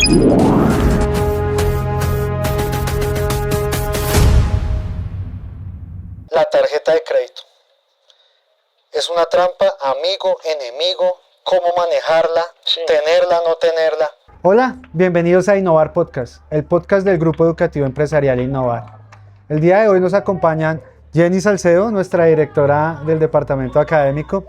La tarjeta de crédito. Es una trampa, amigo, enemigo, cómo manejarla, tenerla, no tenerla. Hola, bienvenidos a Innovar Podcast, el podcast del Grupo Educativo Empresarial Innovar. El día de hoy nos acompañan Jenny Salcedo, nuestra directora del departamento académico,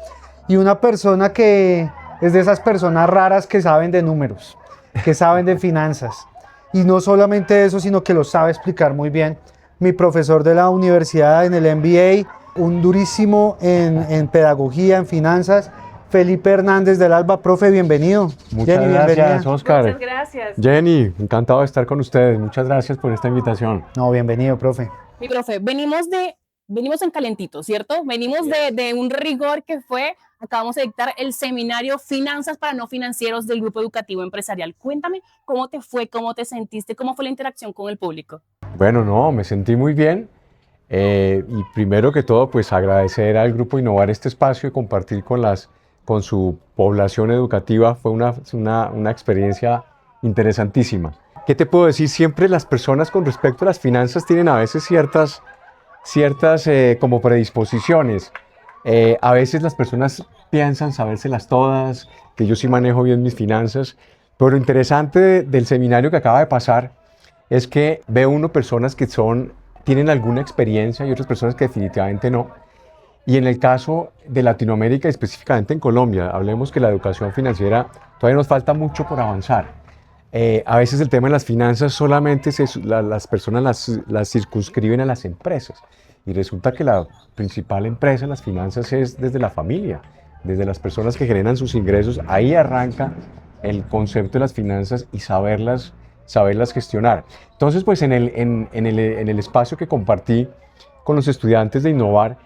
y una persona que es de esas personas raras que saben de números, que saben de finanzas. Y no solamente eso, sino que lo sabe explicar muy bien. Mi profesor de la universidad en el MBA, un durísimo en pedagogía, en finanzas, Felipe Hernández del Alba. Profe, bienvenido. Muchas Jenny, gracias, bienvenida. Oscar. Muchas gracias. Jenny, encantado de estar con ustedes. Muchas gracias por esta invitación. No, bienvenido, profe. Mi profe, venimos en calentito, ¿cierto? Venimos de un rigor que acabamos de dictar el seminario Finanzas para no financieros del Grupo Educativo Empresarial. Cuéntame cómo te fue, cómo te sentiste, cómo fue la interacción con el público. Bueno, no, me sentí muy bien. Y primero que todo, pues agradecer al Grupo Innovar este espacio y compartir con su población educativa. Fue una experiencia interesantísima. ¿Qué te puedo decir? Siempre las personas con respecto a las finanzas tienen a veces ciertas como predisposiciones. A veces las personas piensan sabérselas todas, que yo sí manejo bien mis finanzas, pero lo interesante del seminario que acaba de pasar es que ve uno personas que tienen alguna experiencia y otras personas que definitivamente no. Y en el caso de Latinoamérica, específicamente en Colombia, hablemos que la educación financiera todavía nos falta mucho por avanzar. A veces el tema de las finanzas solamente las personas las circunscriben a las empresas. Y resulta que la principal empresa en las finanzas es desde la familia, desde las personas que generan sus ingresos. Ahí arranca el concepto de las finanzas y saberlas gestionar. Entonces, pues en el espacio que compartí con los estudiantes de Innovar,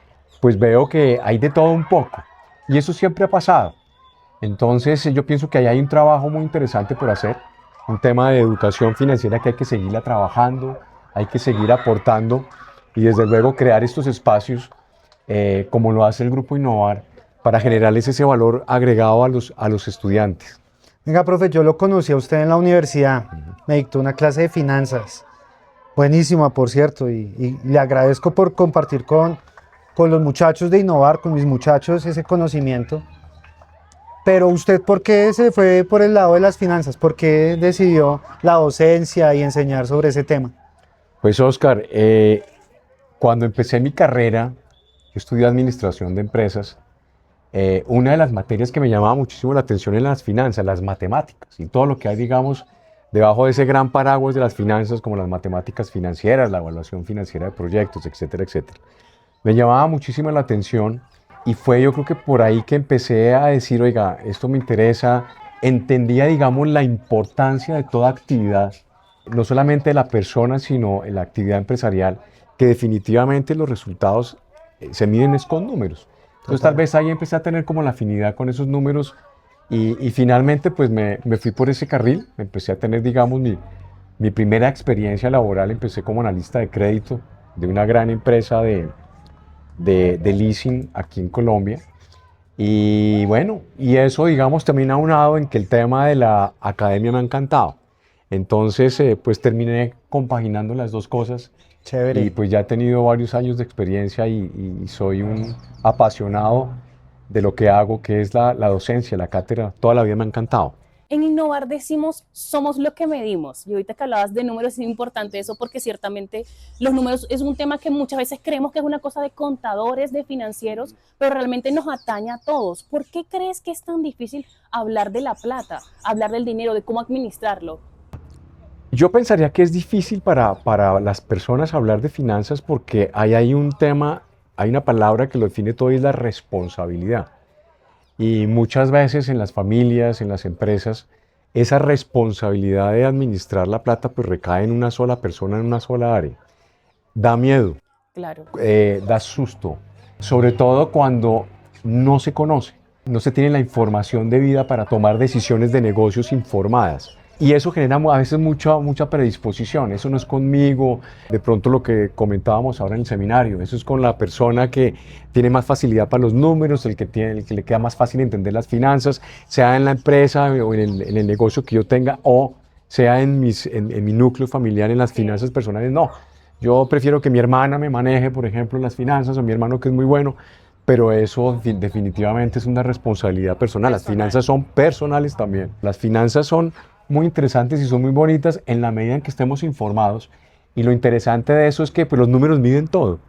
pues veo que hay de todo un poco. Y eso siempre ha pasado. Entonces, yo pienso que ahí hay un trabajo muy interesante por hacer. Un tema de educación financiera que hay que seguirla trabajando, hay que seguir aportando y desde luego crear estos espacios como lo hace el Grupo Innovar para generarles ese valor agregado a los estudiantes. Venga, profe, yo lo conocí a usted en la universidad, me dictó una clase de finanzas, buenísima por cierto, y le agradezco por compartir con los muchachos de Innovar, con mis muchachos ese conocimiento. Pero usted, ¿por qué se fue por el lado de las finanzas? ¿Por qué decidió la docencia y enseñar sobre ese tema? Pues Oscar, cuando empecé mi carrera, yo estudié administración de empresas. Una de las materias que me llamaba muchísimo la atención en las finanzas, las matemáticas y todo lo que hay, digamos, debajo de ese gran paraguas de las finanzas, como las matemáticas financieras, la evaluación financiera de proyectos, etcétera, etcétera. Me llamaba muchísimo la atención y fue yo creo que por ahí que empecé a decir, oiga, esto me interesa. Entendía, digamos, la importancia de toda actividad, no solamente de la persona, sino en la actividad empresarial, que definitivamente los resultados se miden es con números. Entonces tal vez ahí empecé a tener como la afinidad con esos números y finalmente pues me fui por ese carril. Empecé a tener, digamos, mi primera experiencia laboral. Empecé como analista de crédito de una gran empresa de leasing aquí en Colombia. Y bueno, y eso, digamos, también aunado en que el tema de la academia me ha encantado. Entonces, pues terminé compaginando las dos cosas. Chévere. Y pues ya he tenido varios años de experiencia y soy un apasionado de lo que hago, que es la docencia, la cátedra. Toda la vida me ha encantado. En Innovar decimos, somos lo que medimos. Y ahorita que hablabas de números, es importante eso porque ciertamente los números es un tema que muchas veces creemos que es una cosa de contadores, de financieros, pero realmente nos atañe a todos. ¿Por qué crees que es tan difícil hablar de la plata, hablar del dinero, de cómo administrarlo? Yo pensaría que es difícil para las personas hablar de finanzas porque ahí hay un tema, hay una palabra que lo define todo y es la responsabilidad. Y muchas veces en las familias, en las empresas, esa responsabilidad de administrar la plata pues recae en una sola persona, en una sola área. Da miedo, Claro. da susto, sobre todo cuando no se conoce, no se tiene la información debida para tomar decisiones de negocios informadas. Y eso genera a veces mucha predisposición. Eso no es conmigo, de pronto lo que comentábamos ahora en el seminario, eso es con la persona que tiene más facilidad para los números, el que le queda más fácil entender las finanzas, sea en la empresa o en el negocio que yo tenga, o sea en mi núcleo familiar, en las finanzas personales, no. Yo prefiero que mi hermana me maneje, por ejemplo, las finanzas, o mi hermano que es muy bueno, pero eso definitivamente es una responsabilidad personal. Las finanzas son personales también. Las finanzas son muy interesantes y son muy bonitas en la medida en que estemos informados. Y lo interesante de eso es que pues, los números miden todo.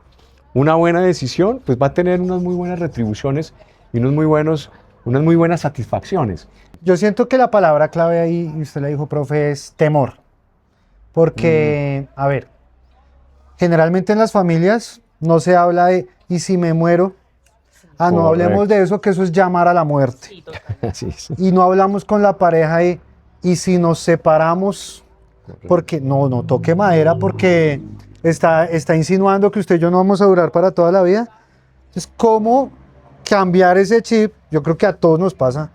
Una buena decisión pues, va a tener unas muy buenas retribuciones y unas muy buenas satisfacciones. Yo siento que la palabra clave ahí, y usted le dijo, profe, es temor. Porque, a ver, generalmente en las familias no se habla de, ¿y si me muero? Ah, no hablemos de eso, que eso es llamar a la muerte. Sí, total. Así es. Y no hablamos con la pareja de, ¿y si nos separamos? Porque, no toque madera, porque está insinuando que usted y yo no vamos a durar para toda la vida. Entonces, ¿cómo cambiar ese chip? Yo creo que a todos nos pasa,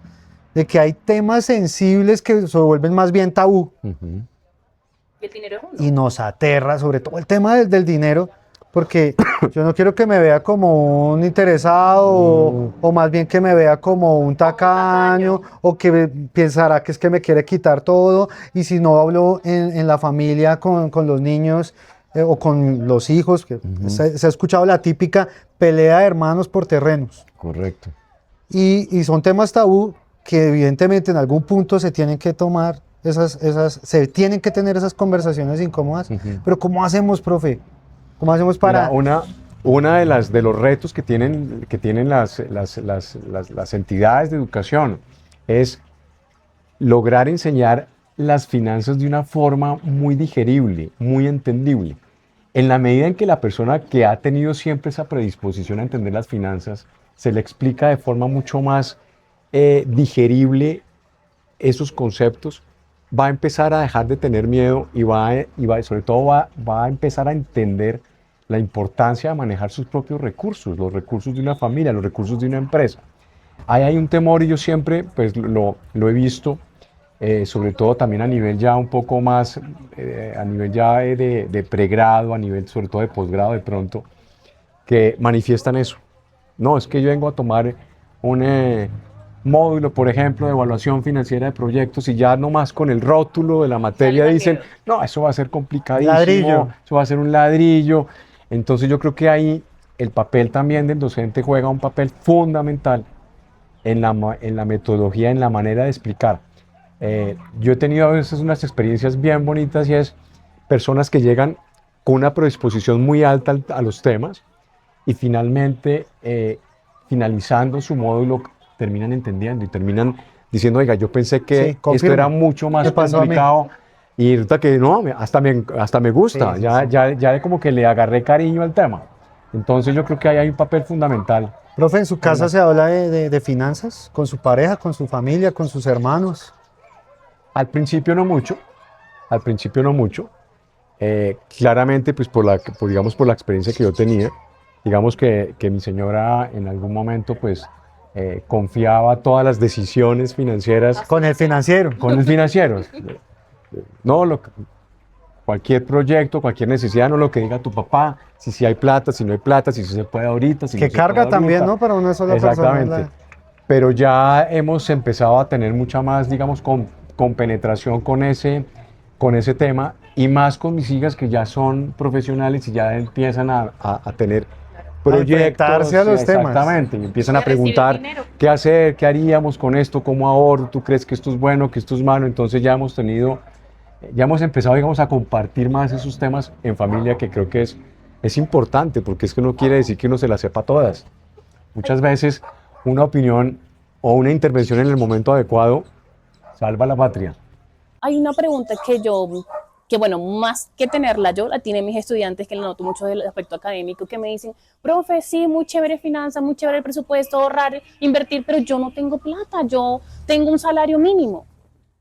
de que hay temas sensibles que se vuelven más bien tabú. Ujú. Y el dinero es uno. Y nos aterra, sobre todo el tema del dinero, porque yo no quiero que me vea como un interesado o más bien que me vea como un tacaño o que pensará que es que me quiere quitar todo y si no hablo en la familia con los niños o con los hijos, que se ha escuchado la típica pelea de hermanos por terrenos Correcto. y son temas tabú que evidentemente en algún punto se tienen que tomar se tienen que tener esas conversaciones incómodas, pero ¿cómo hacemos, profe? ¿Cómo hacemos para...? Mira, una de los retos que tienen las entidades de educación es lograr enseñar las finanzas de una forma muy digerible, muy entendible. En la medida en que la persona que ha tenido siempre esa predisposición a entender las finanzas, se le explica de forma mucho más digerible esos conceptos, va a empezar a dejar de tener miedo y sobre todo va a empezar a entender la importancia de manejar sus propios recursos, los recursos de una familia, los recursos de una empresa. Ahí hay un temor y yo siempre pues, lo he visto, sobre todo también a nivel ya un poco más, a nivel ya de pregrado, a nivel sobre todo de posgrado de pronto, que manifiestan eso. No, es que yo vengo a tomar un módulo, por ejemplo, de evaluación financiera de proyectos y ya nomás con el rótulo de la materia dicen, no, eso va a ser complicadísimo, Ladrillo. eso va a ser un ladrillo. Entonces yo creo que ahí el papel también del docente juega un papel fundamental en la metodología, en la manera de explicar. Yo he tenido a veces unas experiencias bien bonitas y es personas que llegan con una predisposición muy alta a los temas y finalmente, finalizando su módulo, terminan entendiendo y terminan diciendo, oiga, yo pensé que Sí, esto confirmo. era mucho más Me pasó a mí. complicado y resulta que no, hasta me gusta, Sí, sí, ya como que le agarré cariño al tema. Entonces yo creo que ahí hay un papel fundamental. Profe, ¿en su casa se habla de finanzas? ¿Con su pareja, con su familia, con sus hermanos? Al principio no mucho, al principio no mucho. Claramente, pues digamos, por la experiencia que yo tenía, digamos que mi señora en algún momento, pues, confiaba todas las decisiones financieras Con el financiero. con el financiero. No, cualquier proyecto, cualquier necesidad, no lo que diga tu papá, si hay plata, si no hay plata, si se puede ahorita, si Que no se carga puede también, ahorita. ¿no? Para una sola persona. Exactamente. Pero ya hemos empezado a tener mucha más, digamos, con penetración con ese tema y más con mis hijas que ya son profesionales y ya empiezan a tener proyectos. enfrentarse a los temas. Exactamente, y empiezan a Y a recibir preguntar dinero. qué hacer, qué haríamos con esto, cómo ahorro, tú crees que esto es bueno, que esto es malo. Entonces ya hemos empezado, digamos, a compartir más esos temas en familia, que creo que es importante, porque es que no quiere decir que uno se las sepa todas. Muchas veces una opinión o una intervención en el momento adecuado salva la patria. Hay una pregunta que bueno, más que tenerla yo, la tienen mis estudiantes, que la noto mucho del aspecto académico, que me dicen, profe, sí, muy chévere finanzas, muy chévere el presupuesto, ahorrar, invertir, pero yo no tengo plata, yo tengo un salario mínimo.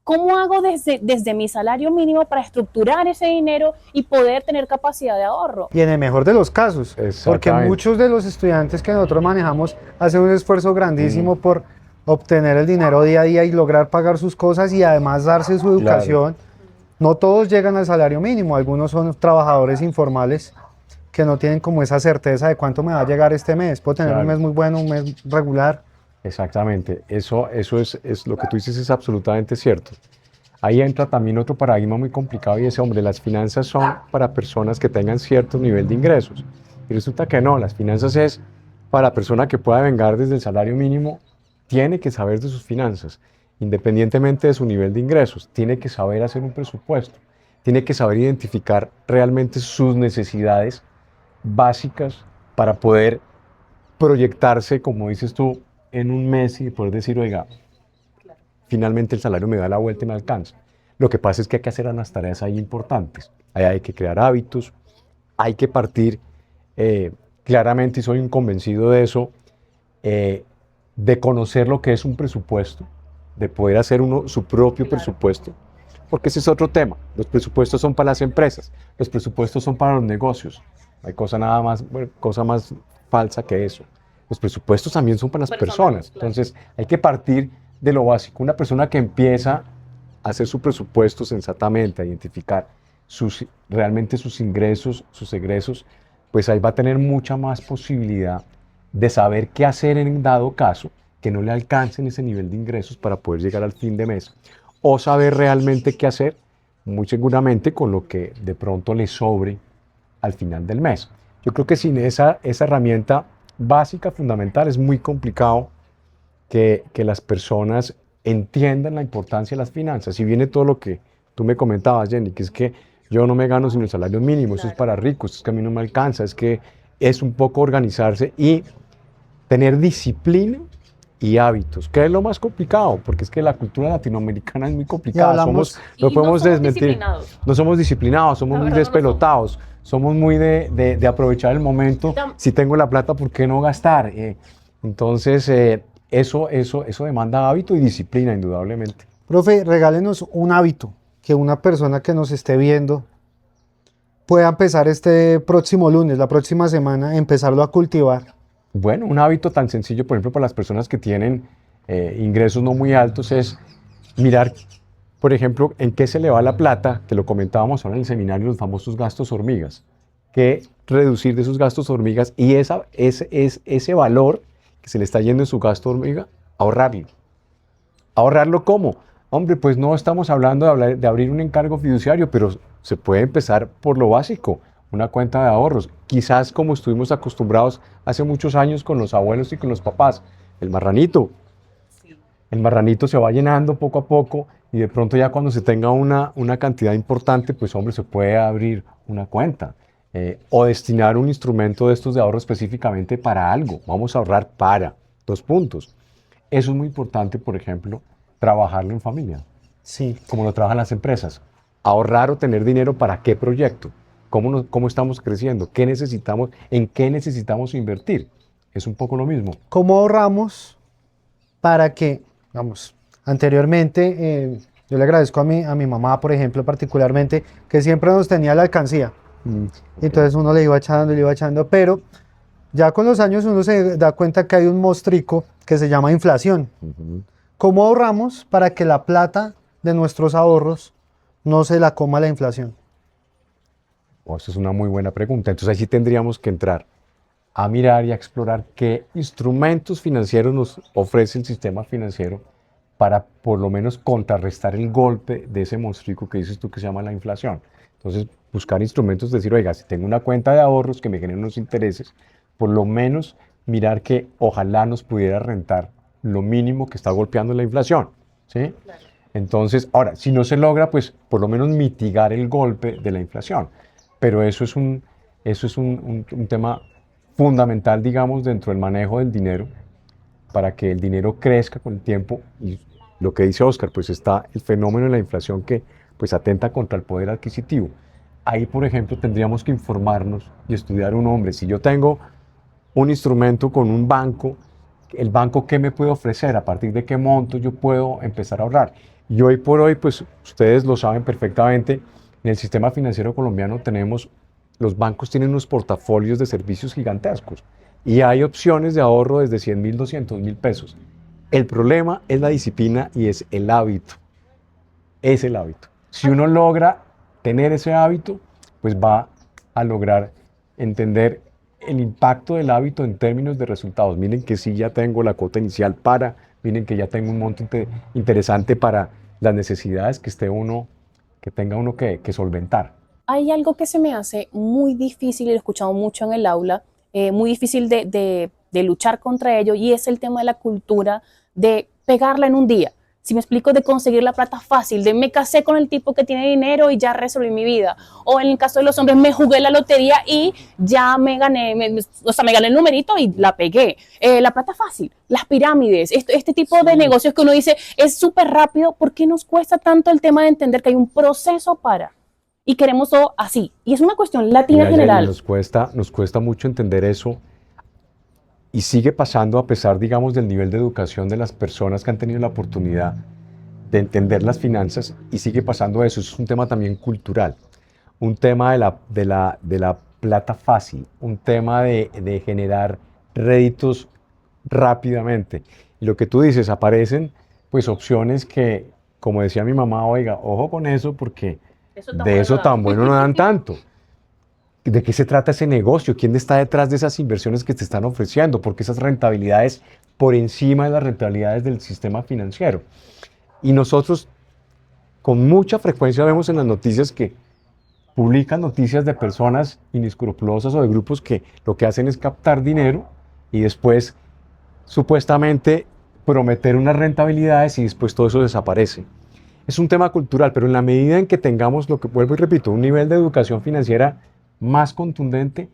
¿Cómo hago desde mi salario mínimo para estructurar ese dinero y poder tener capacidad de ahorro? Y en el mejor de los casos, porque Exactamente. muchos de los estudiantes que nosotros manejamos hacen un esfuerzo grandísimo por obtener el dinero día a día y lograr pagar sus cosas y además darse su educación. No todos llegan al salario mínimo, algunos son trabajadores informales que no tienen como esa certeza de cuánto me va a llegar este mes. Puedo tener un mes muy bueno, un mes regular. Exactamente, eso es lo que tú dices, es absolutamente cierto. Ahí entra también otro paradigma muy complicado y ese, hombre, las finanzas son para personas que tengan cierto nivel de ingresos. Y resulta que no, las finanzas es para la persona que pueda vengar desde el salario mínimo, tiene que saber de sus finanzas, independientemente de su nivel de ingresos, tiene que saber hacer un presupuesto, tiene que saber identificar realmente sus necesidades básicas para poder proyectarse, como dices tú, en un mes y poder decir, oiga, finalmente el salario me da la vuelta y me alcanza. Lo que pasa es que hay que hacer unas tareas ahí importantes. Ahí hay que crear hábitos, hay que partir claramente, y soy un convencido de eso, eh, de conocer lo que es un presupuesto, de poder hacer uno su propio presupuesto, porque ese es otro tema. Los presupuestos son para las empresas, los presupuestos son para los negocios. No hay cosa nada más, bueno, cosa más falsa que eso. Los presupuestos también son para las personas. Claro. Entonces hay que partir de lo básico. Una persona que empieza a hacer su presupuesto sensatamente, a identificar realmente sus ingresos, sus egresos, pues ahí va a tener mucha más posibilidad de saber qué hacer en dado caso que no le alcancen ese nivel de ingresos para poder llegar al fin de mes, o saber realmente qué hacer, muy seguramente con lo que de pronto le sobre al final del mes. Yo creo que sin esa herramienta básica, fundamental, es muy complicado que las personas entiendan la importancia de las finanzas. Y viene todo lo que tú me comentabas, Jenny, que es que yo no me gano sino el salario mínimo, eso es para ricos, es que a mí no me alcanza, es que es un poco organizarse y tener disciplina y hábitos, que es lo más complicado, porque es que la cultura latinoamericana es muy complicada. No podemos desmentir, no somos disciplinados, somos muy despelotados, somos muy de aprovechar el momento. Si tengo la plata, ¿por qué no gastar? Entonces, eso demanda hábito y disciplina, indudablemente. Profe, regálenos un hábito que una persona que nos esté viendo pueda empezar este próximo lunes, la próxima semana, empezarlo a cultivar. Bueno, un hábito tan sencillo, por ejemplo, para las personas que tienen ingresos no muy altos es mirar, por ejemplo, en qué se le va la plata, que lo comentábamos ahora en el seminario, los famosos gastos hormigas, que reducir de esos gastos hormigas y ese valor que se le está yendo en su gasto hormiga, ahorrarlo. ¿Ahorrarlo cómo? Hombre, pues no estamos hablando de abrir un encargo fiduciario, pero se puede empezar por lo básico, una cuenta de ahorros. Quizás como estuvimos acostumbrados hace muchos años con los abuelos y con los papás, el marranito. El marranito se va llenando poco a poco y de pronto ya cuando se tenga una cantidad importante, pues hombre, se puede abrir una cuenta o destinar un instrumento de estos de ahorro específicamente para algo. Vamos a ahorrar para 2 puntos. Eso es muy importante, por ejemplo, trabajarlo en familia. Sí. Como lo trabajan las empresas. Ahorrar o tener dinero para qué proyecto. ¿Cómo estamos creciendo? ¿Qué necesitamos? ¿En qué necesitamos invertir? Es un poco lo mismo. ¿Cómo ahorramos para que, vamos, anteriormente, yo le agradezco a mi mamá, por ejemplo, particularmente, que siempre nos tenía la alcancía. Okay. Entonces uno le iba echando, pero ya con los años uno se da cuenta que hay un mostrico que se llama inflación. ¿Cómo ahorramos para que la plata de nuestros ahorros no se la coma la inflación? Esa es una muy buena pregunta. Entonces ahí sí tendríamos que entrar a mirar y a explorar qué instrumentos financieros nos ofrece el sistema financiero para por lo menos contrarrestar el golpe de ese monstruo que dices tú que se llama la inflación. Entonces buscar instrumentos, decir, oiga, si tengo una cuenta de ahorros que me generen unos intereses, por lo menos mirar que ojalá nos pudiera rentar lo mínimo que está golpeando la inflación, ¿sí? Claro. Entonces, ahora, si no se logra, pues por lo menos mitigar el golpe de la inflación. Pero eso es un tema fundamental, digamos, dentro del manejo del dinero, para que el dinero crezca con el tiempo. Y lo que dice Oscar, pues está el fenómeno de la inflación que pues atenta contra el poder adquisitivo. Ahí, por ejemplo, tendríamos que informarnos y estudiar un hombre. Si yo tengo un instrumento con un banco, ¿el banco qué me puede ofrecer? ¿A partir de qué monto yo puedo empezar a ahorrar? Y hoy por hoy, pues ustedes lo saben perfectamente, en el sistema financiero colombiano los bancos tienen unos portafolios de servicios gigantescos y hay opciones de ahorro desde 100.000, 200.000 pesos. El problema es la disciplina y es el hábito. Es el hábito. Si uno logra tener ese hábito, pues va a lograr entender el impacto del hábito en términos de resultados. Miren que sí ya tengo la cuota inicial miren que ya tengo un monto interesante para las necesidades que tenga uno que solventar. Hay algo que se me hace muy difícil, y lo he escuchado mucho en el aula, muy difícil de luchar contra ello, y es el tema de la cultura de pegarla en un día. Si me explico, de conseguir la plata fácil, de me casé con el tipo que tiene dinero y ya resolví mi vida. O en el caso de los hombres, me jugué la lotería y ya me gané, o sea, me gané el numerito y la pegué. La plata fácil, las pirámides, este tipo de negocios que uno dice es súper rápido. ¿Por qué nos cuesta tanto el tema de entender que hay un proceso para? Y queremos todo así. Y es una cuestión latina Mira, general. Jenny, nos cuesta mucho entender eso y sigue pasando a pesar, digamos, del nivel de educación de las personas que han tenido la oportunidad de entender las finanzas, y sigue pasando eso. Es un tema también cultural, un tema de la plata fácil, un tema de generar réditos rápidamente. Y lo que tú dices, aparecen pues opciones que, como decía mi mamá, oiga, ojo con eso porque de eso tan bueno no dan tanto. ¿De qué se trata ese negocio? ¿Quién está detrás de esas inversiones que te están ofreciendo? Porque esas rentabilidades por encima de las rentabilidades del sistema financiero. Y nosotros con mucha frecuencia vemos en las noticias que publican noticias de personas inescrupulosas o de grupos que lo que hacen es captar dinero y después supuestamente prometer unas rentabilidades y después todo eso desaparece. Es un tema cultural, pero en la medida en que tengamos, lo que vuelvo y repito, un nivel de educación financiera más contundente,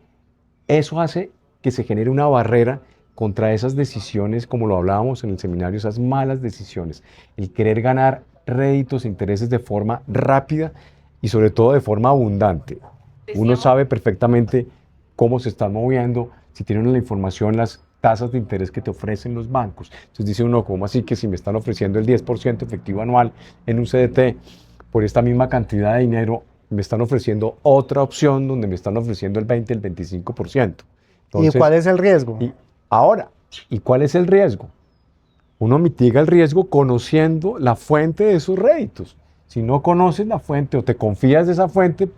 eso hace que se genere una barrera contra esas decisiones, como lo hablábamos en el seminario, esas malas decisiones, el querer ganar réditos e intereses de forma rápida y sobre todo de forma abundante. Uno sabe perfectamente cómo se están moviendo, si tienen la información, las tasas de interés que te ofrecen los bancos. Entonces dice uno, ¿cómo así que si me están ofreciendo el 10% efectivo anual en un CDT por esta misma cantidad de dinero, me están ofreciendo otra opción donde me están ofreciendo el 20, el 25%? Entonces, ¿y cuál es el riesgo? ¿Y cuál es el riesgo? Uno mitiga el riesgo conociendo la fuente de esos réditos. Si no conoces la fuente o te confías de esa fuente,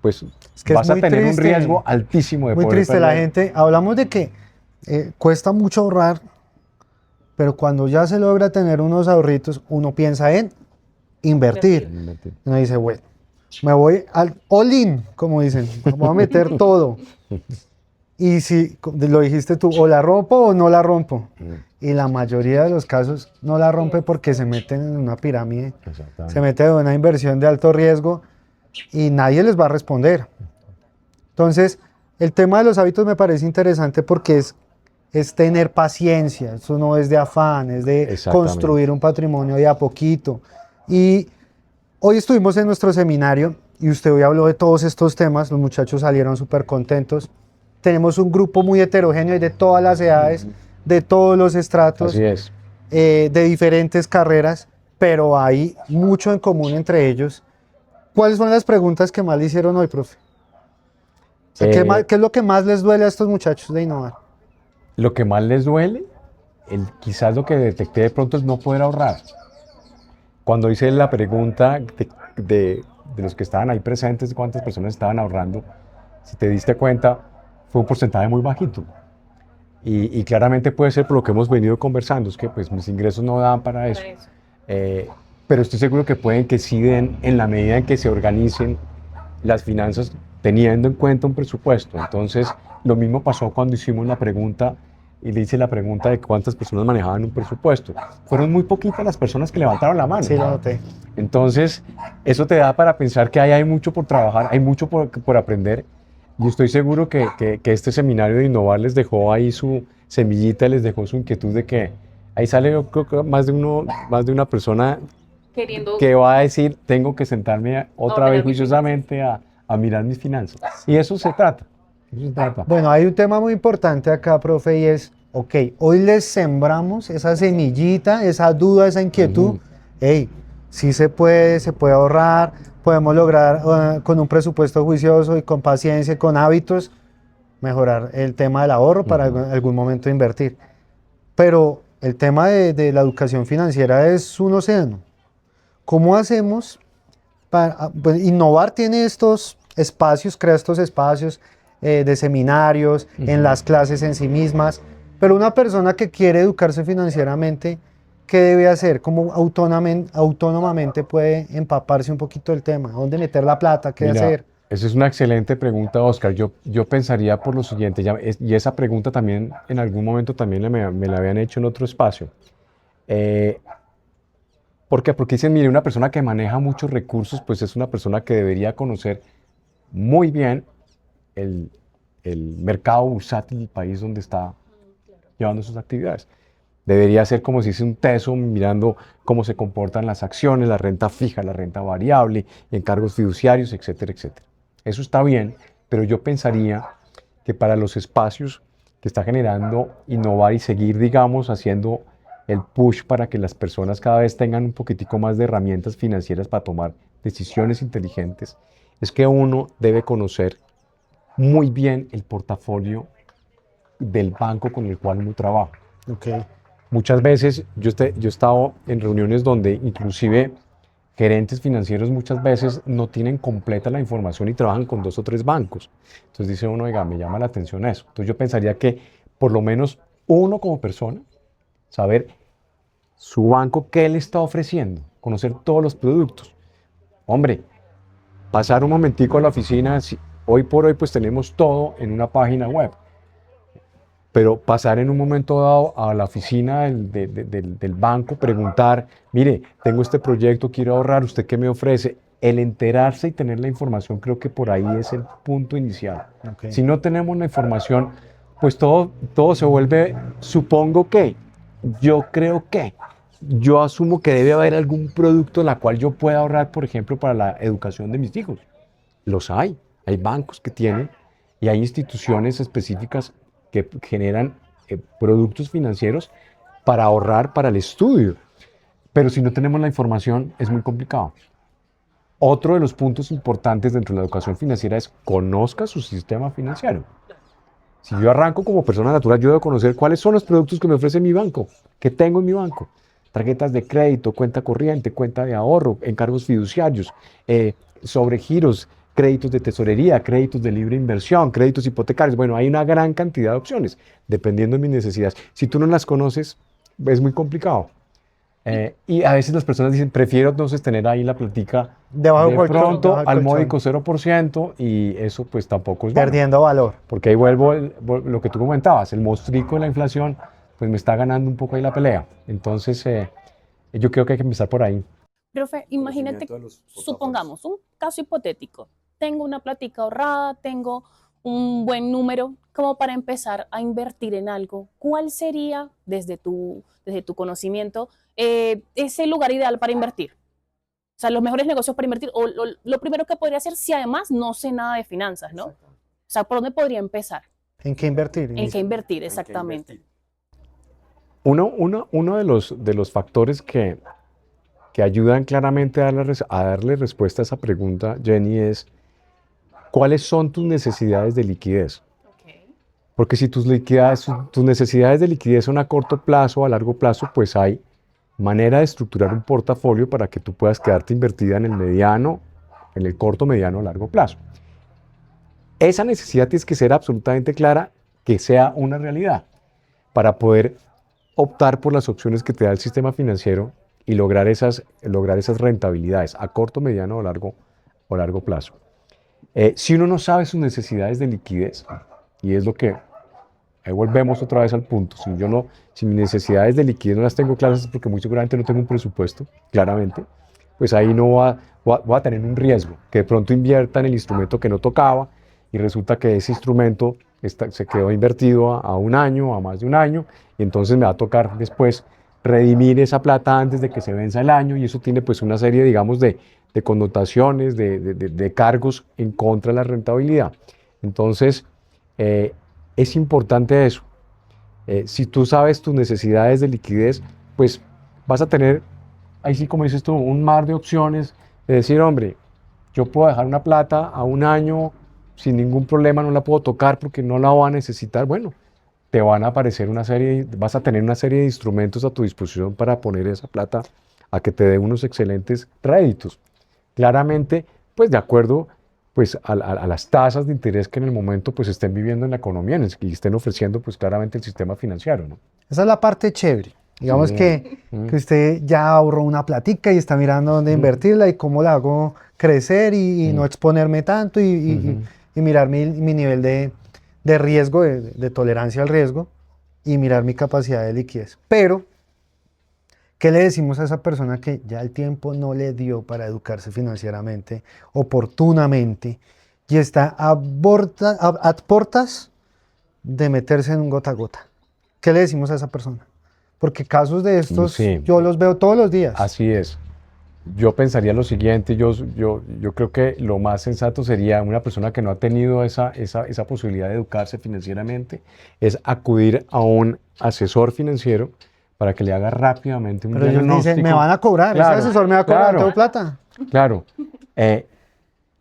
pues Es que vas es a muy tener un triste, riesgo altísimo de muy poder triste la perder. gente. Hablamos de que cuesta mucho ahorrar, pero cuando ya se logra tener unos ahorritos, uno piensa en invertir. Uno dice, bueno, me voy al all-in, como dicen, voy a meter todo. Y si lo dijiste tú, o la rompo o no la rompo. Y la mayoría de los casos no la rompe porque se meten en una pirámide, se meten en una inversión de alto riesgo y nadie les va a responder. Entonces, el tema de los hábitos me parece interesante porque es tener paciencia, eso no es de afán, es de construir un patrimonio de a poquito. Y hoy estuvimos en nuestro seminario y usted hoy habló de todos estos temas, los muchachos salieron súper contentos. Tenemos un grupo muy heterogéneo y de todas las edades, de todos los estratos, Así es. De diferentes carreras, pero hay mucho en común entre ellos. ¿Cuáles son las preguntas que más le hicieron hoy, profe? O sea, ¿qué es lo que más les duele a estos muchachos de innovar? Lo que más les duele, quizás lo que detecté de pronto es no poder ahorrar. Cuando hice la pregunta de los que estaban ahí presentes, cuántas personas estaban ahorrando, si te diste cuenta, fue un porcentaje muy bajito. Y claramente puede ser por lo que hemos venido conversando, es que pues mis ingresos no dan para eso. Pero estoy seguro que pueden que sí den en la medida en que se organicen las finanzas teniendo en cuenta un presupuesto. Entonces, lo mismo pasó cuando hicimos la pregunta y le hice la pregunta de cuántas personas manejaban un presupuesto. Fueron muy poquitas las personas que levantaron la mano. Sí, lo noté. Entonces, eso te da para pensar que ahí hay mucho por trabajar, hay mucho por aprender. Y estoy seguro que este seminario de Innovar les dejó ahí su semillita, les dejó su inquietud de que ahí sale, yo creo que más de una persona que va a decir, tengo que sentarme otra vez juiciosamente a mirar mis finanzas. Y eso se trata. Bueno, hay un tema muy importante acá, profe, y es, ok, hoy les sembramos esa semillita, esa duda, esa inquietud. Hey, sí se puede ahorrar, podemos lograr con un presupuesto juicioso y con paciencia y con hábitos mejorar el tema del ahorro para algún momento invertir. Pero el tema de la educación financiera es un océano. ¿Cómo hacemos para pues, Innovar? Tiene estos espacios, crea estos espacios de seminarios, en las clases en sí mismas, pero una persona que quiere educarse financieramente, ¿qué debe hacer? ¿Cómo autónomamente puede empaparse un poquito del tema? ¿Dónde meter la plata? ¿Qué Mira, hacer? esa es una excelente pregunta, Oscar. Yo pensaría por lo siguiente, y esa pregunta también en algún momento también me la habían hecho en otro espacio. Eh, ¿Por qué? Porque dicen, mire, una persona que maneja muchos recursos, pues es una persona que debería conocer muy bien el, el mercado bursátil del país donde está llevando sus actividades. Debería ser como si dice un teso, mirando cómo se comportan las acciones, la renta fija, la renta variable, encargos fiduciarios, etcétera, etcétera. Eso está bien, pero yo pensaría que para los espacios que está generando innovar y seguir, digamos, haciendo el push para que las personas cada vez tengan un poquitico más de herramientas financieras para tomar decisiones inteligentes, es que uno debe conocer muy bien el portafolio del banco con el cual uno trabaja. Ok, Muchas veces yo he estado en reuniones donde inclusive gerentes financieros muchas veces no tienen completa la información y trabajan con 2 o 3 bancos. Entonces dice uno, oiga, me llama la atención eso. Entonces yo pensaría que por lo menos uno como persona, saber su banco qué le está ofreciendo, conocer todos los productos. Hombre, pasar un momentico a la oficina, hoy por hoy pues tenemos todo en una página web. Pero pasar en un momento dado a la oficina del banco, preguntar, mire, tengo este proyecto, quiero ahorrar, ¿usted qué me ofrece? El enterarse y tener la información, creo que por ahí es el punto inicial. ok. Si no tenemos la información, pues todo se vuelve, supongo que, yo creo que, yo asumo que debe haber algún producto en el cual yo pueda ahorrar, por ejemplo, para la educación de mis hijos. Los hay bancos que tienen y hay instituciones específicas que generan productos financieros para ahorrar para el estudio. Pero si no tenemos la información, es muy complicado. Otro de los puntos importantes dentro de la educación financiera es conozca su sistema financiero. Si yo arranco como persona natural, yo debo conocer cuáles son los productos que me ofrece mi banco, que tengo en mi banco. Tarjetas de crédito, cuenta corriente, cuenta de ahorro, encargos fiduciarios, sobregiros, créditos de tesorería, créditos de libre inversión, créditos hipotecarios. Bueno, hay una gran cantidad de opciones, dependiendo de mis necesidades. Si tú no las conoces, es muy complicado. Y a veces las personas dicen, prefiero entonces tener ahí la platica Debajo del de colchón, pronto debajo del al colchón. módico 0%, y eso pues tampoco es bueno. Perdiendo valor. Porque ahí vuelvo lo que tú comentabas, el monstruico de la inflación, pues me está ganando un poco ahí la pelea. Entonces, yo creo que hay que empezar por ahí. Profe, imagínate, supongamos un caso hipotético. Tengo una plática ahorrada, tengo un buen número como para empezar a invertir en algo. ¿Cuál sería, desde tu conocimiento, ese lugar ideal para invertir? O sea, los mejores negocios para invertir, o lo primero que podría hacer si además no sé nada de finanzas, ¿no? O sea, ¿por dónde podría empezar? ¿En qué invertir? ¿En qué invertir exactamente? Uno de los factores que ayudan claramente a darle respuesta a esa pregunta, Jenny, es ¿cuáles son tus necesidades de liquidez? Porque si tus necesidades de liquidez son a corto plazo o a largo plazo, pues hay manera de estructurar un portafolio para que tú puedas quedarte invertida en el mediano, en el corto, mediano o largo plazo. Esa necesidad tiene que ser absolutamente clara, que sea una realidad, para poder optar por las opciones que te da el sistema financiero y lograr esas rentabilidades a corto, mediano o largo plazo. Si uno no sabe sus necesidades de liquidez, y es lo que, ahí volvemos otra vez al punto, si mis necesidades de liquidez no las tengo claras es porque muy seguramente no tengo un presupuesto, claramente, pues ahí voy a tener un riesgo, que de pronto invierta en el instrumento que no tocaba y resulta que ese instrumento se quedó invertido a un año, a más de un año, y entonces me va a tocar después redimir esa plata antes de que se venza el año, y eso tiene pues una serie, digamos, de connotaciones, de cargos en contra de la rentabilidad. Entonces, es importante eso. Si tú sabes tus necesidades de liquidez, pues vas a tener, ahí sí como dices tú, un mar de opciones de decir, hombre, yo puedo dejar una plata a un año sin ningún problema, no la puedo tocar porque no la voy a necesitar. Bueno, te van a aparecer vas a tener una serie de instrumentos a tu disposición para poner esa plata a que te dé unos excelentes réditos. Claramente, pues de acuerdo pues, a las tasas de interés que en el momento pues, estén viviendo en la economía y estén ofreciendo pues, claramente el sistema financiero, ¿no? Esa es la parte chévere. Digamos Sí. que usted ya ahorró una platica y está mirando dónde invertirla y cómo la hago crecer y no exponerme tanto y mirar mi nivel de riesgo, de tolerancia al riesgo y mirar mi capacidad de liquidez. Pero, ¿qué le decimos a esa persona que ya el tiempo no le dio para educarse financieramente oportunamente y está a portas de meterse en un gota a gota? ¿Qué le decimos a esa persona? Porque casos de estos Sí. yo los veo todos los días. Así es. Yo pensaría lo siguiente, yo creo que lo más sensato sería una persona que no ha tenido esa posibilidad de educarse financieramente, es acudir a un asesor financiero para que le haga rápidamente un Pero ellos diagnóstico. dicen, me van a cobrar, Claro, ese asesor me va a cobrar, claro. tengo plata. Claro.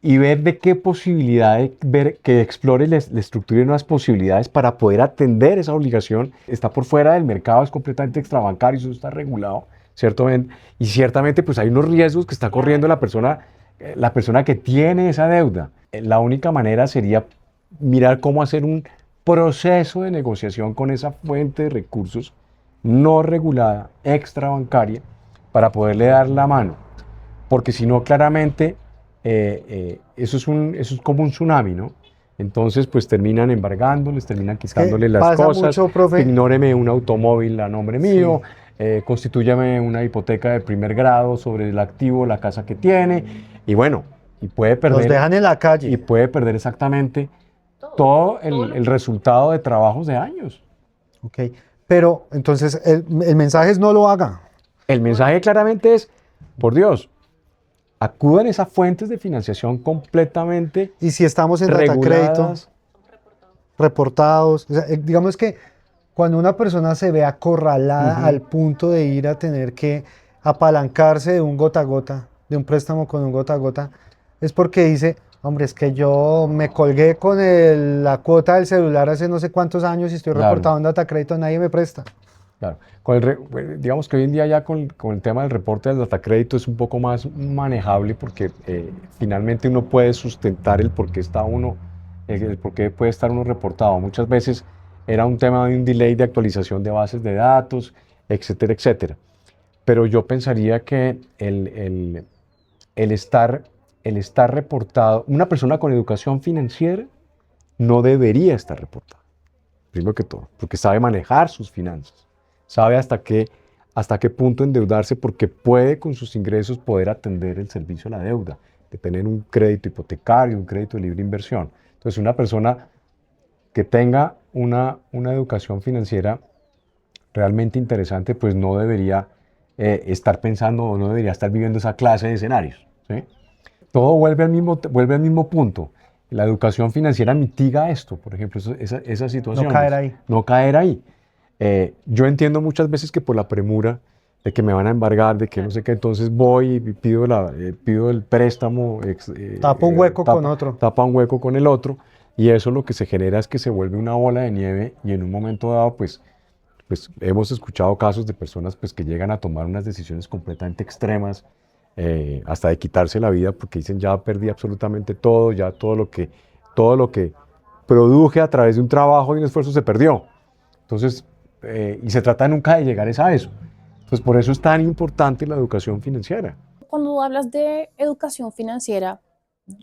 Y ver de qué posibilidades, ver que explore, le estructure nuevas posibilidades para poder atender esa obligación. Está por fuera del mercado, es completamente extrabancario, eso está regulado, ciertamente. Y ciertamente pues hay unos riesgos que está corriendo la persona que tiene esa deuda. La única manera sería mirar cómo hacer un proceso de negociación con esa fuente de recursos no regulada, extrabancaria, para poderle dar la mano. Porque si no, claramente eso es como un tsunami, ¿no? Entonces, pues terminan embargándoles, terminan quitándole las pasa cosas. mucho, profe. Ignóreme un automóvil a nombre mío, constitúyame una hipoteca de primer grado sobre el activo, la casa que tiene, y bueno, y puede Los perder, dejan en la calle. y puede perder exactamente todo el resultado de trabajos de años. Ok, pero entonces el mensaje es no lo haga. El mensaje claramente es, por Dios, acudan a esas fuentes de financiación completamente Y si estamos en data crédito, reguladas. reportados, o sea, digamos que cuando una persona se ve acorralada al punto de ir a tener que apalancarse de un gota a gota, de un préstamo con un gota a gota, es porque dice, hombre, es que yo me colgué con la cuota del celular hace no sé cuántos años y estoy Claro. reportado en data crédito, nadie me presta. Claro. Digamos que hoy en día ya con el tema del reporte del datacrédito es un poco más manejable porque finalmente uno puede sustentar el por qué está uno, el por qué puede estar uno reportado. Muchas veces era un tema de un delay de actualización de bases de datos, etcétera, etcétera. Pero yo pensaría que el estar reportado, una persona con educación financiera no debería estar reportada, primero que todo, porque sabe manejar sus finanzas, sabe hasta qué punto endeudarse porque puede con sus ingresos poder atender el servicio a la deuda, de tener un crédito hipotecario, un crédito de libre inversión. Entonces, una persona que tenga una educación financiera realmente interesante, pues no debería estar pensando o no debería estar viviendo esa clase de escenarios, ¿sí? Todo vuelve al mismo punto. La educación financiera mitiga esto, por ejemplo, esa situación. No caer ahí. No caer ahí. Yo entiendo muchas veces que por la premura de que me van a embargar, de que no sé qué, entonces voy y pido el préstamo. Tapa un hueco con otro. Tapa un hueco con el otro, y eso lo que se genera es que se vuelve una bola de nieve y en un momento dado, pues hemos escuchado casos de personas pues, que llegan a tomar unas decisiones completamente extremas, hasta de quitarse la vida porque dicen ya perdí absolutamente todo, ya todo lo que produje a través de un trabajo y un esfuerzo se perdió. Entonces, y se trata nunca de llegar a eso. Entonces, por eso es tan importante la educación financiera. Cuando hablas de educación financiera,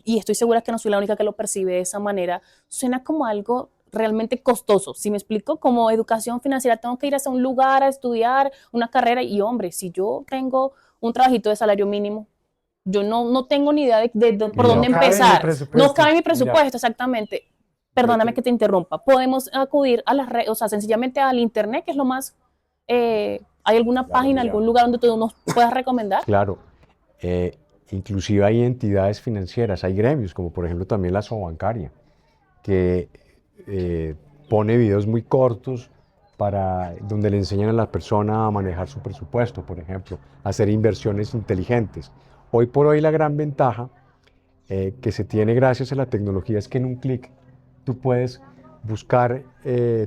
y estoy segura que no soy la única que lo percibe de esa manera, suena como algo realmente costoso. ¿Sí me explico? Como educación financiera tengo que ir hasta un lugar a estudiar una carrera y hombre, si yo tengo un trabajito de salario mínimo, yo no tengo ni idea de por dónde No cabe en mi empezar. presupuesto. No cabe en mi presupuesto, exactamente. Perdóname que te interrumpa. Podemos acudir a las redes, o sea, sencillamente al internet, que es lo más... ¿hay alguna página, mira. algún lugar donde tú nos puedas recomendar? Claro. Inclusive hay entidades financieras, hay gremios, como por ejemplo también la Sobancaria, que pone videos muy cortos donde le enseñan a la persona a manejar su presupuesto, por ejemplo, a hacer inversiones inteligentes. Hoy por hoy la gran ventaja que se tiene gracias a la tecnología es que en un clic tú puedes buscar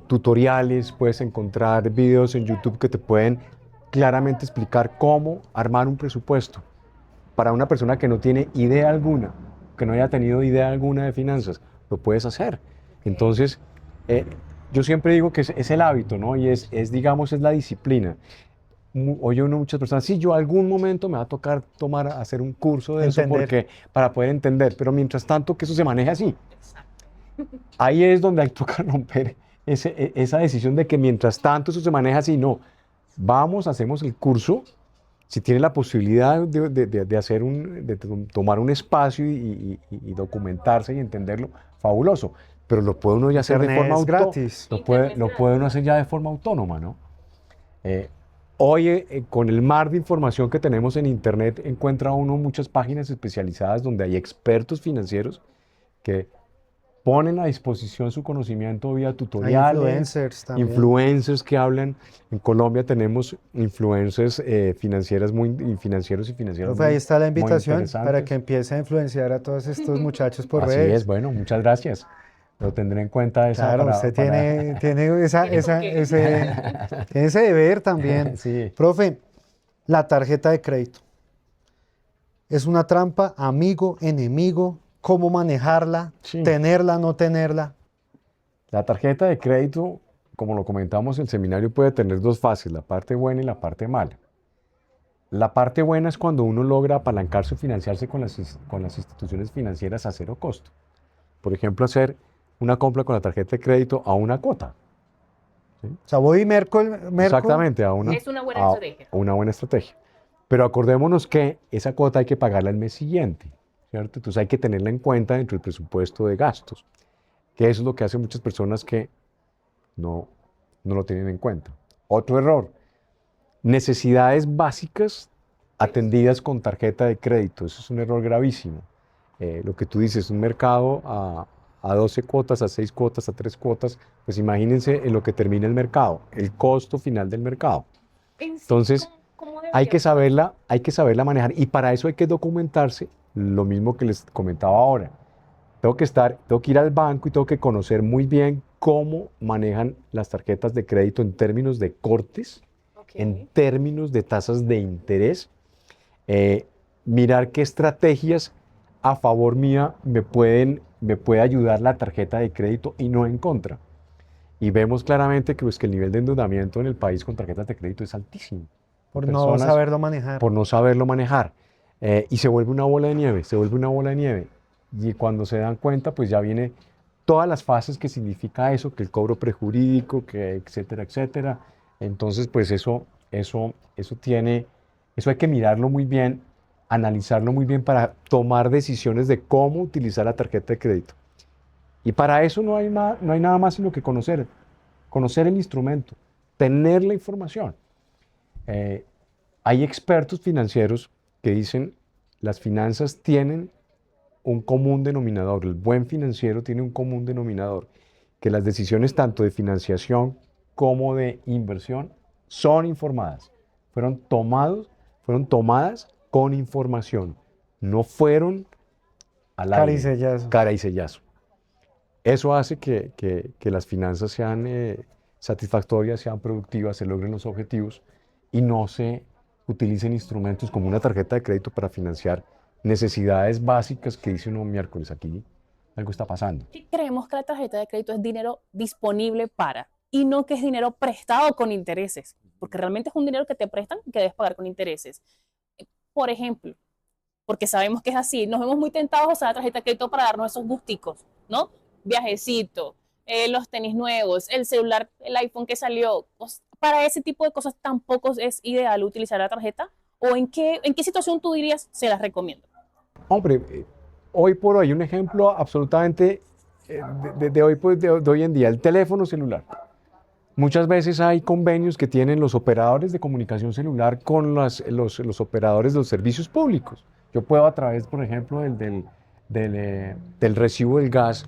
tutoriales, puedes encontrar videos en YouTube que te pueden claramente explicar cómo armar un presupuesto para una persona que no tiene idea alguna, que no haya tenido idea alguna de finanzas. Lo puedes hacer. Entonces, yo siempre digo que es el hábito, ¿no? Y digamos, es la disciplina. oye uno muchas personas, sí, yo algún momento me va a tocar hacer un curso de eso Entender. para poder entender, pero mientras tanto que eso se maneje así. Ahí es donde hay que tocar romper esa decisión de que mientras tanto eso se maneja así, no. Vamos, hacemos el curso, si tiene la posibilidad de hacer tomar un espacio y documentarse y entenderlo, fabuloso. Pero lo puede uno ya hacer de Internet forma es autónoma. gratis. Lo puede uno hacer ya de forma autónoma, ¿no? Hoy, con el mar de información que tenemos en Internet, encuentra uno muchas páginas especializadas donde hay expertos financieros que ponen a disposición su conocimiento vía Hay tutoriales, influencers también. influencers que hablan. En Colombia tenemos influencers financieras financieros y financieras Profe, ahí está la muy invitación para interesantes. que empiece a influenciar a todos estos muchachos por Así redes. es, bueno, muchas gracias. Lo tendré en cuenta Claro, usted tiene Tiene ese deber también. Sí. Profe, la tarjeta de crédito. ¿Es una trampa, amigo, enemigo? ¿Cómo manejarla? Sí. ¿Tenerla, no tenerla? La tarjeta de crédito, como lo comentamos en el seminario, puede tener dos fases, la parte buena y la parte mala. La parte buena es cuando uno logra apalancarse o financiarse con las instituciones financieras a cero costo. Por ejemplo, hacer una compra con la tarjeta de crédito a una cuota. O sea, voy y merco. Exactamente, Es una buena estrategia. una buena estrategia. Pero acordémonos que esa cuota hay que pagarla el mes siguiente, ¿cierto? Entonces hay que tenerla en cuenta dentro del presupuesto de gastos, que eso es lo que hacen muchas personas que no lo tienen en cuenta. Otro error, necesidades básicas atendidas con tarjeta de crédito. Eso es un error gravísimo. Lo que tú dices, un mercado a 12 cuotas, a 6 cuotas, a 3 cuotas, pues imagínense en lo que termina el mercado, el costo final del mercado. Entonces, hay que saberla manejar, y para eso hay que documentarse, lo mismo que les comentaba ahora. Tengo que ir al banco y tengo que conocer muy bien cómo manejan las tarjetas de crédito en términos de cortes, en términos de tasas de interés, mirar qué estrategias a favor mía me puede ayudar la tarjeta de crédito y no en contra. Y vemos claramente que, pues, que el nivel de endeudamiento en el país con tarjetas de crédito es altísimo. Por no saberlo manejar. Por no saberlo manejar. Y se vuelve una bola de nieve, se vuelve una bola de nieve. Y cuando se dan cuenta, pues ya viene todas las fases que significa eso, que el cobro prejurídico, que etcétera, etcétera. Entonces, pues eso hay que mirarlo muy bien, analizarlo muy bien para tomar decisiones de cómo utilizar la tarjeta de crédito. Y para eso no hay nada más sino que conocer el instrumento, tener la información. Hay expertos financieros que dicen las finanzas tienen un común denominador, el buen financiero tiene un común denominador, que las decisiones tanto de financiación como de inversión son informadas, fueron tomadas con información, no fueron al aire, cara y sellazo. Eso hace que las finanzas sean satisfactorias, sean productivas, se logren los objetivos y no se utilicen instrumentos como una tarjeta de crédito para financiar necesidades básicas que dice uno miércoles, aquí algo está pasando. Creemos que la tarjeta de crédito es dinero disponible para, y no que es dinero prestado con intereses, porque realmente es un dinero que te prestan y que debes pagar con intereses. Por ejemplo, porque sabemos que es así, nos vemos muy tentados a usar la tarjeta de crédito para darnos esos gusticos, ¿no? Viajecito, los tenis nuevos, el celular, el iPhone que salió. Para ese tipo de cosas tampoco es ideal utilizar la tarjeta. ¿O en qué situación tú dirías se las recomiendo? Hombre, hoy por hoy, un ejemplo absolutamente de hoy en día, el teléfono celular. Muchas veces hay convenios que tienen los operadores de comunicación celular con los operadores de los servicios públicos. Yo puedo, a través, por ejemplo, del recibo del gas,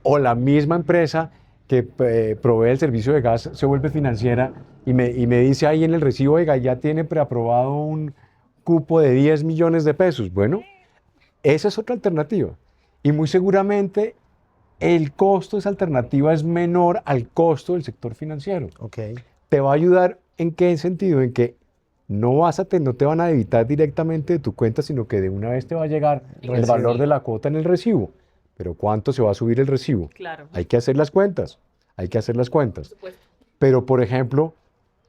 o la misma empresa que provee el servicio de gas se vuelve financiera y me dice ahí en el recibo, oiga, ya tiene preaprobado un cupo de 10 millones de pesos. Bueno, esa es otra alternativa. Y muy seguramente el costo de esa alternativa es menor al costo del sector financiero. Okay. ¿Te va a ayudar en qué sentido? En que no te van a debitar directamente de tu cuenta, sino que de una vez te va a llegar el valor de la cuota en el recibo. Pero ¿cuánto se va a subir el recibo? Claro. Hay que hacer las cuentas. Pero, por ejemplo,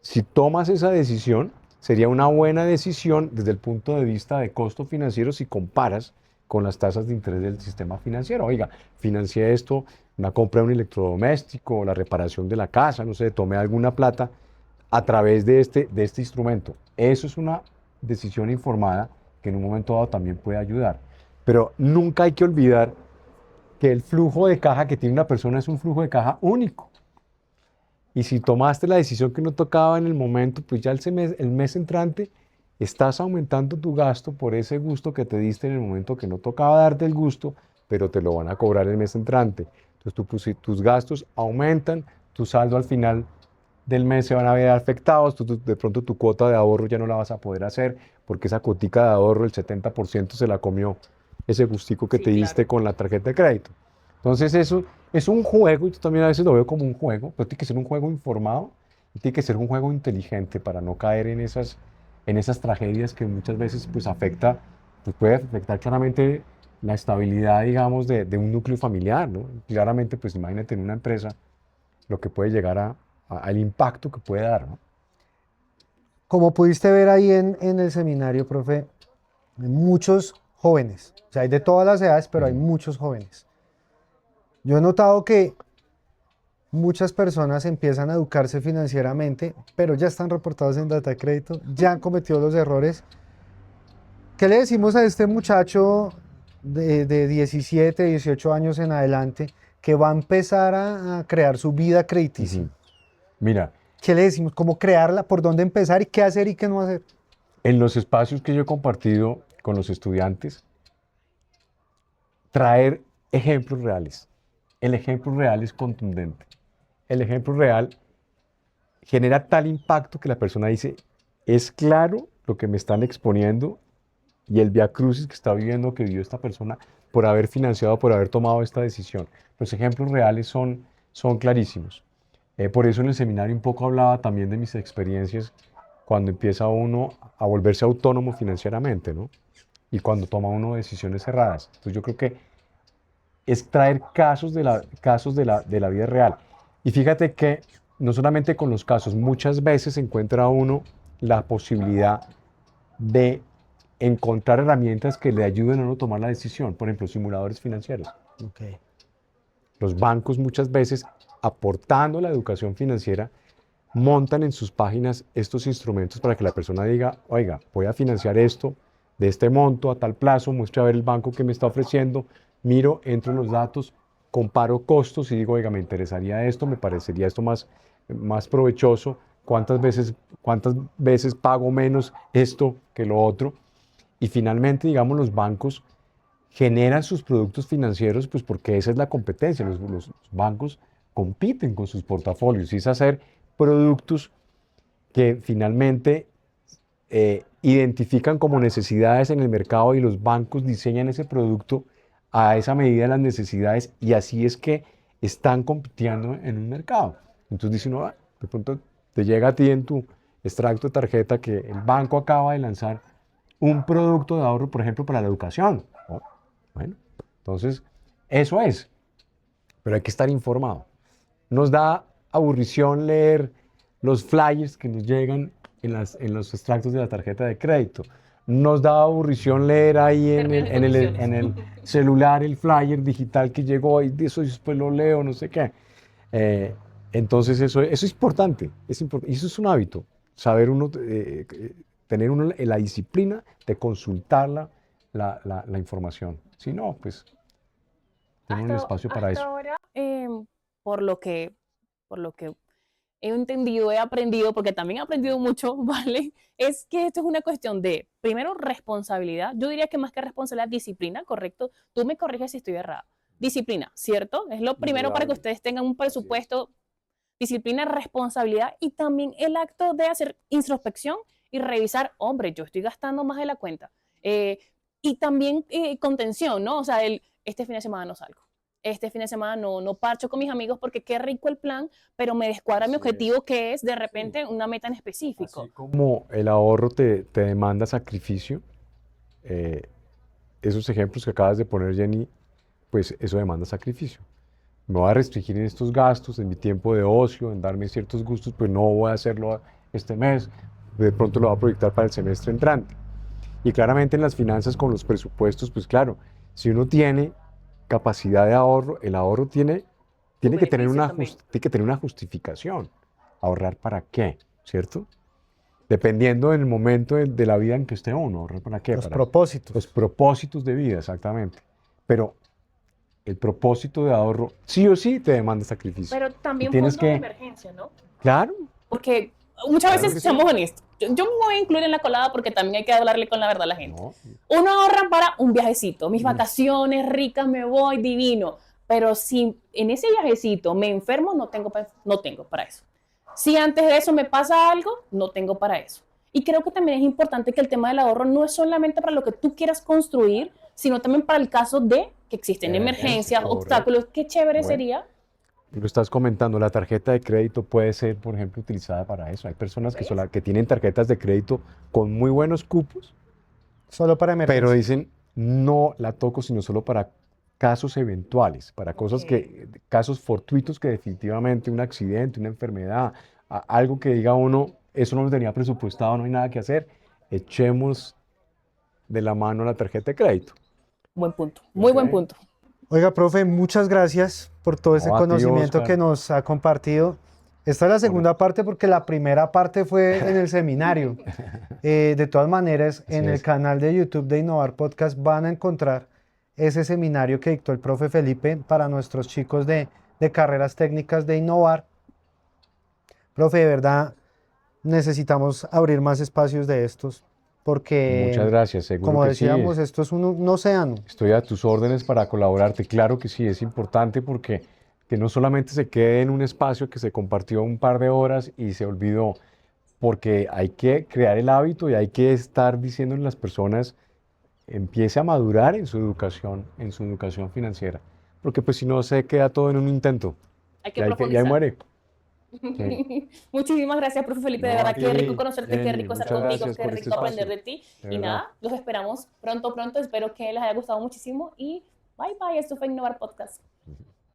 si tomas esa decisión, sería una buena decisión desde el punto de vista de costo financiero si comparas con las tasas de interés del sistema financiero. Oiga, financié esto, una compra de un electrodoméstico, la reparación de la casa, no sé, tomé alguna plata a través de este instrumento. Eso es una decisión informada que en un momento dado también puede ayudar. Pero nunca hay que olvidar que el flujo de caja que tiene una persona es un flujo de caja único. Y si tomaste la decisión que no tocaba en el momento, pues ya el mes entrante estás aumentando tu gasto por ese gusto que te diste en el momento que no tocaba darte el gusto, pero te lo van a cobrar el mes entrante. Entonces tus gastos aumentan, tu saldo al final del mes se van a ver afectados, de pronto tu cuota de ahorro ya no la vas a poder hacer porque esa cuotica de ahorro, el 70% se la comió ese gustico que te diste con la tarjeta de crédito. Entonces eso es un juego, y yo también a veces lo veo como un juego, pero tiene que ser un juego informado y tiene que ser un juego inteligente para no caer en esas tragedias que muchas veces pues puede afectar claramente la estabilidad, digamos, de un núcleo familiar, ¿no? Claramente, pues imagínate en una empresa lo que puede llegar al impacto que puede dar, ¿no? Como pudiste ver ahí en el seminario, profe, hay muchos jóvenes, o sea, hay de todas las edades, pero hay muchos jóvenes. Yo he notado que muchas personas empiezan a educarse financieramente, pero ya están reportados en data de crédito, ya han cometido los errores. ¿Qué le decimos a este muchacho de 17, 18 años en adelante que va a empezar a crear su vida crediticia? Mira, ¿Qué le decimos? ¿Cómo crearla? ¿Por dónde empezar? ¿Y qué hacer y qué no hacer? en los espacios que yo he compartido con los estudiantes, traer ejemplos reales. El ejemplo real es contundente. El ejemplo real genera tal impacto que la persona dice, es claro lo que me están exponiendo y el viacrucis que está viviendo, que vivió esta persona por haber financiado, por haber tomado esta decisión. Los ejemplos reales son clarísimos. Por eso en el seminario un poco hablaba también de mis experiencias cuando empieza uno a volverse autónomo financieramente, ¿no? Y cuando toma uno decisiones erradas. Entonces yo creo que es traer casos de la vida real. Y fíjate que no solamente con los casos, muchas veces encuentra uno la posibilidad de encontrar herramientas que le ayuden a uno a tomar la decisión. Por ejemplo, simuladores financieros. Okay. Los bancos muchas veces, aportando la educación financiera, montan en sus páginas estos instrumentos para que la persona diga, oiga, voy a financiar esto de este monto a tal plazo, muestre a ver el banco que me está ofreciendo, miro, entro en los datos, comparo costos y digo, oiga, me interesaría esto, me parecería esto más provechoso, cuántas veces pago menos esto que lo otro. Y finalmente, digamos, los bancos generan sus productos financieros, pues porque esa es la competencia. Los bancos compiten con sus portafolios y es hacer productos que finalmente identifican como necesidades en el mercado y los bancos diseñan ese producto a esa medida de las necesidades y así es que están compitiendo en un mercado. Entonces dicen, no, de pronto te llega a ti en tu extracto de tarjeta que el banco acaba de lanzar un producto de ahorro, por ejemplo, para la educación. Oh, bueno, entonces eso es, pero hay que estar informado. Nos da aburrición leer los flyers que nos llegan en los extractos de la tarjeta de crédito. Nos da aburrición leer ahí en el celular el flyer digital que llegó y eso después lo leo, no sé qué. Entonces eso es importante, y eso es un hábito, saber uno, tener uno la disciplina de consultar la información. Si no, pues tiene un espacio para eso. Ahora, por lo que he entendido, he aprendido, porque también he aprendido mucho, ¿vale? Es que esto es una cuestión de, primero, responsabilidad. Yo diría que más que responsabilidad, disciplina, ¿correcto? Tú me corriges si estoy errada. Disciplina, ¿cierto? Es lo primero para que ustedes tengan un presupuesto. Disciplina, responsabilidad y también el acto de hacer introspección y revisar, hombre, yo estoy gastando más de la cuenta. Y también contención, ¿no? O sea, este fin de semana no salgo. Este fin de semana no parcho con mis amigos porque qué rico el plan, pero me descuadra mi objetivo que es de repente una meta en específico. Así como el ahorro te demanda sacrificio, esos ejemplos que acabas de poner, Jenny, pues eso demanda sacrificio. Me voy a restringir en estos gastos, en mi tiempo de ocio, en darme ciertos gustos, pues no voy a hacerlo este mes, de pronto lo va a proyectar para el semestre entrante. Y claramente en las finanzas con los presupuestos, pues claro, si uno tiene capacidad de ahorro, el ahorro tiene que tener tiene que tener una justificación. ¿Ahorrar para qué? ¿Cierto? Dependiendo del momento de la vida en que esté uno, ¿ahorrar para qué? Los Para propósitos. los propósitos de vida, exactamente. Pero el propósito de ahorro sí o sí te demanda sacrificio. Pero también tienes fondo de que- emergencia, ¿no? Claro, Porque muchas Claro veces, que sí. seamos honestos, yo me voy a incluir en la colada porque también hay que hablarle con la verdad a la gente. no, Uno ahorra para un viajecito, mis vacaciones ricas, me voy, divino. Pero si en ese viajecito me enfermo, no tengo para eso. Si antes de eso me pasa algo, no tengo para eso. Y creo que también es importante que el tema del ahorro no es solamente para lo que tú quieras construir, sino también para el caso de que existen emergencias, correcto. obstáculos. Qué chévere Bueno. sería. Lo estás comentando, la tarjeta de crédito puede ser, por ejemplo, utilizada para eso. Hay personas que tienen tarjetas de crédito con muy buenos cupos, Solo para emergencia. pero dicen, no la toco sino solo para casos eventuales, para casos fortuitos que definitivamente un accidente, una enfermedad, algo que diga uno, eso no lo tenía presupuestado, no hay nada que hacer, echemos de la mano la tarjeta de crédito. Buen punto, muy buen Ok. punto. Oiga, profe, muchas gracias por todo ese No, a ti, conocimiento Oscar. que nos ha compartido. Esta es la segunda parte porque la primera parte fue en el seminario. De todas maneras, Así en el es. canal de YouTube de Innovar Podcast van a encontrar ese seminario que dictó el profe Felipe para nuestros chicos de carreras técnicas de Innovar. Profe, de verdad, necesitamos abrir más espacios de estos porque, Muchas gracias, seguro como que sí. decíamos, esto es un océano. Estoy a tus órdenes para colaborarte. Claro que sí, es importante porque que no solamente se quede en un espacio que se compartió un par de horas y se olvidó, porque hay que crear el hábito y hay que estar diciéndole a las personas, empiece a madurar en su educación financiera, porque pues si no se queda todo en un intento Hay y que ahí profundizar. muere. Sí. Muchísimas gracias, profe Felipe. De No, a verdad, qué ti, rico conocerte, qué Jenny, rico estar muchas contigo, gracias qué por rico este aprender espacio, de ti. de Y verdad. nada, los esperamos pronto. Espero que les haya gustado muchísimo. Y bye bye. Esto fue Innovar Podcast.